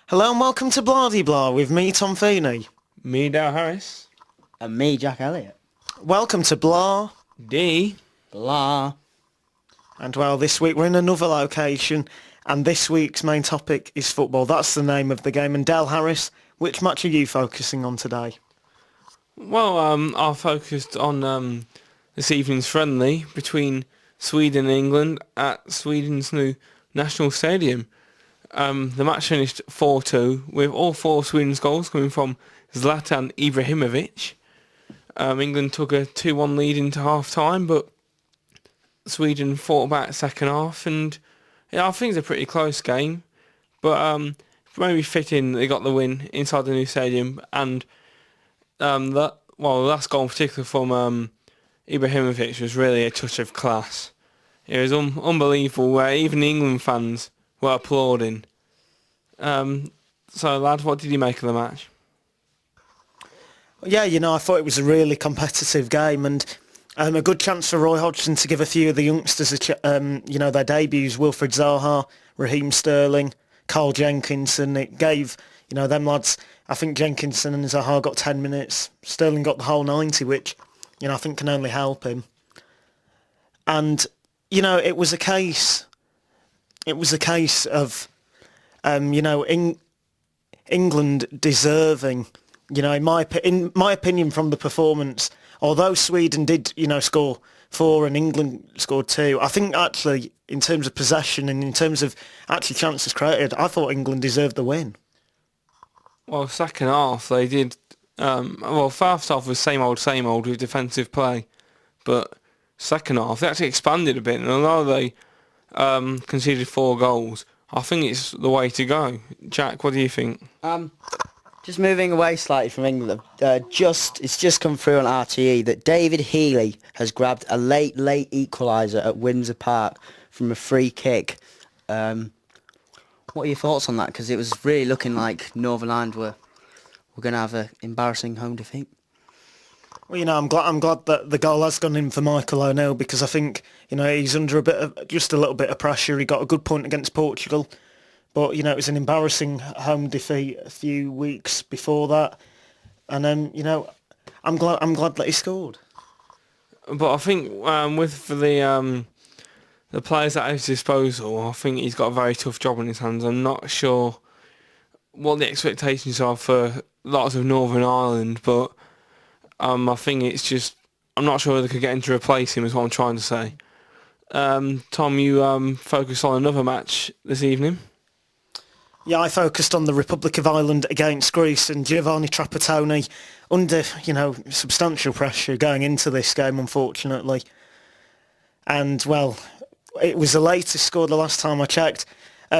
Hello and welcome to Blardy Blah with me, Tom Feeney. Me, Dale Harris. And me, Jack Elliott. Welcome to Blah. D. Blah. And well, this week we're in another location and this week's main topic is football. That's the name of the game. And Dale Harris, which match are you focusing on today? Well, I focused on this evening's friendly between Sweden and England at Sweden's new national stadium. The match finished 4-2 with all four of Sweden's goals coming from Zlatan Ibrahimovic. England took a 2-1 lead into half-time, but Sweden fought back second half, and I think it's a pretty close game. But maybe fitting they got the win inside the new stadium, and the last goal in particular from Ibrahimovic was really a touch of class. It was unbelievable, where even the England fans were applauding. So, lad, what did you make of the match? Yeah, I thought it was a really competitive game and a good chance for Roy Hodgson to give a few of the youngsters their debuts. Wilfried Zaha, Raheem Sterling, Carl Jenkinson. It gave them lads. I think Jenkinson and Zaha got 10 minutes. Sterling got the whole 90, which I think can only help him. And it was a case. It was a case of England deserving. In my opinion, from the performance, although Sweden did, score 4 and England scored 2, I think actually in terms of possession and in terms of actually chances created, I thought England deserved the win. Well, second half they did. First half was same old with defensive play, but second half they actually expanded a bit, and although they conceded 4 goals, I think it's the way to go. Jack, what do you think? Just moving away slightly from England, it's just come through on RTE that David Healy has grabbed a late equaliser at Windsor Park from a free kick. What are your thoughts on that? Because it was really looking like Northern Ireland were going to have an embarrassing home defeat. Well, I'm glad that the goal has gone in for Michael O'Neill, because I think he's under just a little bit of pressure. He got a good point against Portugal. But, it was an embarrassing home defeat a few weeks before that. And then, I'm glad that he scored. But I think with the players at his disposal, I think he's got a very tough job on his hands. I'm not sure what the expectations are for lots of Northern Ireland, but I think it's just, I'm not sure they could get him to replace him, is what I'm trying to say. Tom, you focused on another match this evening. Yeah, I focused on the Republic of Ireland against Greece, and Giovanni Trapattoni under, substantial pressure going into this game, unfortunately. And, well, it was the latest score the last time I checked.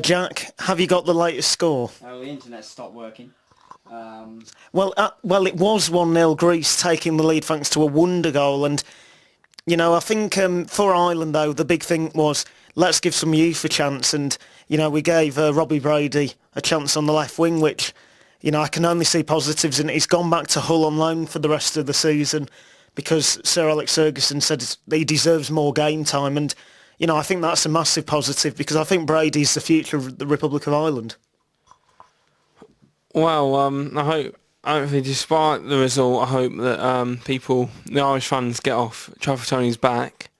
Jack, have you got the latest score? Oh, the internet stopped working. Well, it was 1-0 Greece taking the lead thanks to a wonder goal. And, I think for Ireland, though, the big thing was, let's give some youth a chance. And, we gave Robbie Brady a chance on the left wing, which, I can only see positives in. He's gone back to Hull on loan for the rest of the season because Sir Alex Ferguson said he deserves more game time. And, I think that's a massive positive, because I think Brady's the future of the Republic of Ireland. Well, hopefully, despite the result, I hope that the Irish fans get off Trapattoni's back,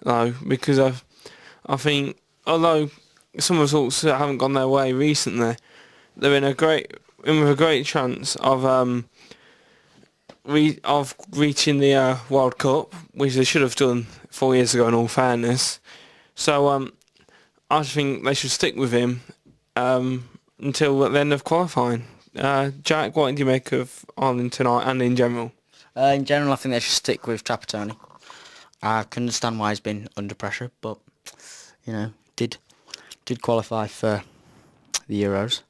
though, because I think, although some results haven't gone their way recently, they're in with a great chance of reaching the World Cup, which they should have done 4 years ago, in all fairness. So I think they should stick with him until the end of qualifying. Jack, what do you make of Ireland tonight and in general? In general, I think they should stick with Trapattoni. I can understand why he's been under pressure, but did qualify for the Euros.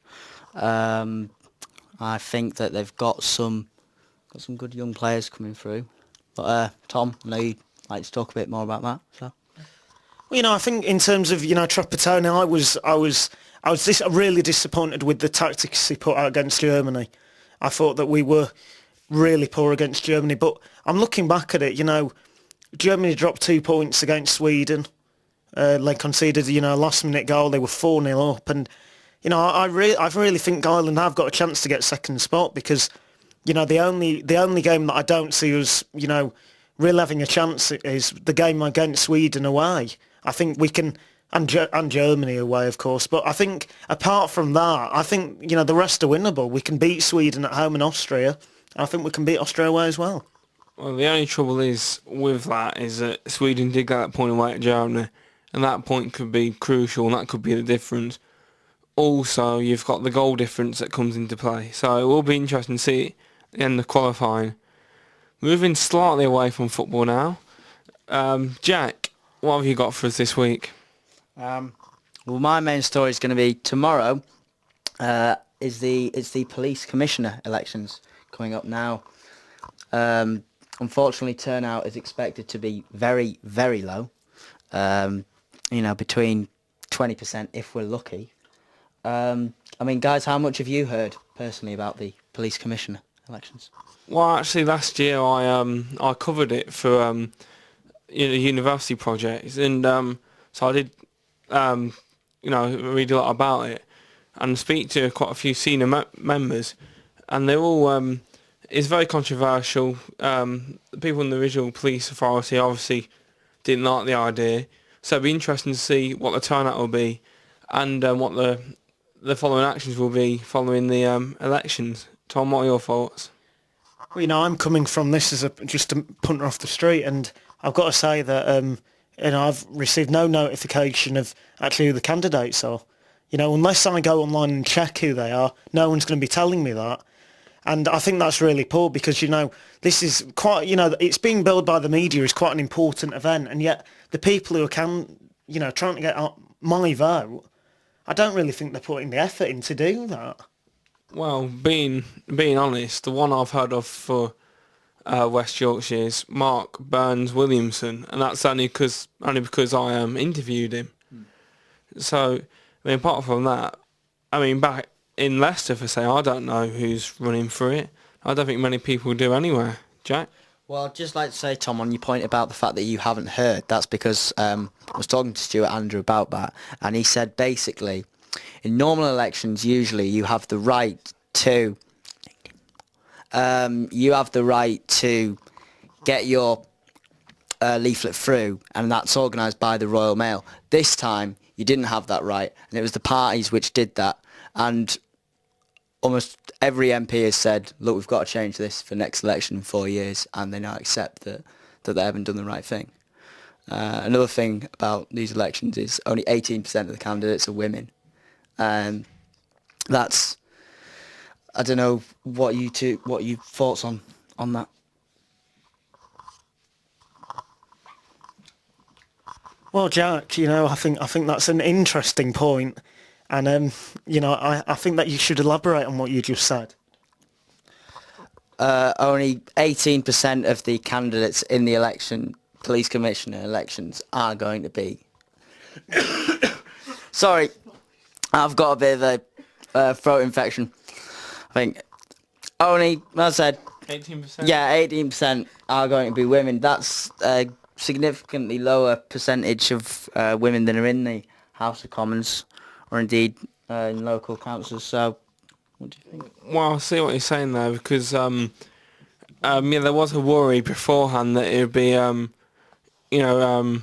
I think that they've got some good young players coming through. But Tom, I know you'd like to talk a bit more about that. So. Well, I think in terms of Trapattoni, I was really disappointed with the tactics he put out against Germany. I thought that we were really poor against Germany, but I'm looking back at it. Germany dropped 2 points against Sweden. They conceded, a last-minute goal. They were 4-0 up, and you know, I really think Ireland have got a chance to get second spot because, you know, the only game that I don't see us, you know, really having a chance is the game against Sweden away. I think we can, and Germany away, of course. But I think apart from that, I think, you know, the rest are winnable. We can beat Sweden at home and Austria. I think we can beat Austria away as well. Well, the only trouble is with that is that Sweden did get that point away at Germany, and that point could be crucial, and that could be the difference. Also, you've got the goal difference that comes into play, so it will be interesting to see at the end of qualifying. Moving slightly away from football now, Jack, what have you got for us this week? Well, my main story is going to be tomorrow. It's the police commissioner elections coming up now. Unfortunately, turnout is expected to be very, very low. You know, between 20% if we're lucky. I mean, guys, how much have you heard personally about the police commissioner elections? Well, actually, last year I covered it for a university project, and so I did you know, read a lot about it and speak to quite a few senior members, and they're all it's very controversial. The people in the original police authority obviously didn't like the idea, so it'd be interesting to see what the turnout will be and what the following actions will be following the elections. Tom, what are your thoughts? Well, you know, I'm coming from this as just a punter off the street, and I've got to say that you know, I've received no notification of actually who the candidates are. You know, unless I go online and check who they are, no one's going to be telling me that. And I think that's really poor because, you know, this is quite, you know, it's being billed by the media as quite an important event, and yet the people who are, you know, trying to get my vote, I don't really think they're putting the effort in to do that. Well, being honest, the one I've heard of for West Yorkshire is Mark Burns Williamson, and that's only because I interviewed him. So, I mean, apart from that, I mean, back in Leicester, for say, I don't know who's running for it. I don't think many people do anywhere. Jack? Well, I'd just like to say, Tom, on your point about the fact that you haven't heard, that's because I was talking to Stuart Andrew about that, and he said basically, in normal elections, usually you have the right to get your leaflet through, and that's organised by the Royal Mail. This time, you didn't have that right, and it was the parties which did that, and almost every MP has said, look, we've got to change this for next election in 4 years, and they now accept that they haven't done the right thing. Another thing about these elections is only 18% of the candidates are women. That's, I don't know what you thoughts on that. Well, Jack, you know, I think that's an interesting point, and you know, I think that you should elaborate on what you just said. Only 18% of the candidates in the police commissioner elections are going to be. Sorry, I've got a bit of a throat infection. I think only, as I said, 18%? Yeah, 18% are going to be women. That's a significantly lower percentage of women than are in the House of Commons, or indeed in local councils. So, what do you think? Well, I see what you're saying there, because yeah, there was a worry beforehand that it would be, you know,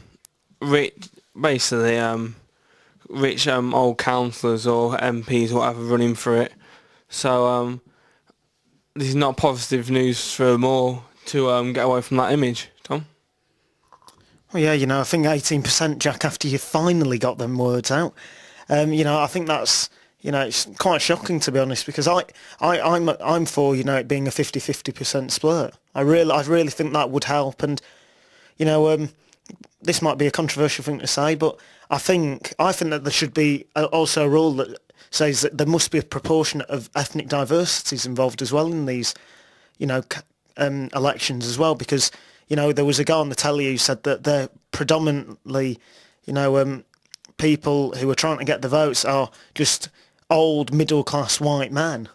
rich, basically, rich old councillors or MPs or whatever running for it. So this is not positive news for them all to get away from that image. Tom? Well, yeah, you know, I think 18%, Jack, after you finally got them words out. You know, I think that's, you know, it's quite shocking, to be honest, because I'm for, you know, it being a 50% split. I really think that would help, and, you know, this might be a controversial thing to say, but I think that there should be also a rule that says that there must be a proportion of ethnic diversities involved as well in these, you know, elections as well, because, you know, there was a guy on the telly who said that they're predominantly, you know, people who are trying to get the votes are just old middle-class white men,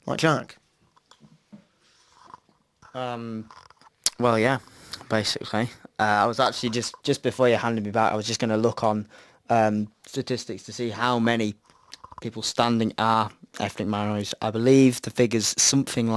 like Jack. Well, yeah, basically. I was actually just before you handed me back, I was just going to look on statistics to see how many people standing are ethnic minorities. I believe the figure's something like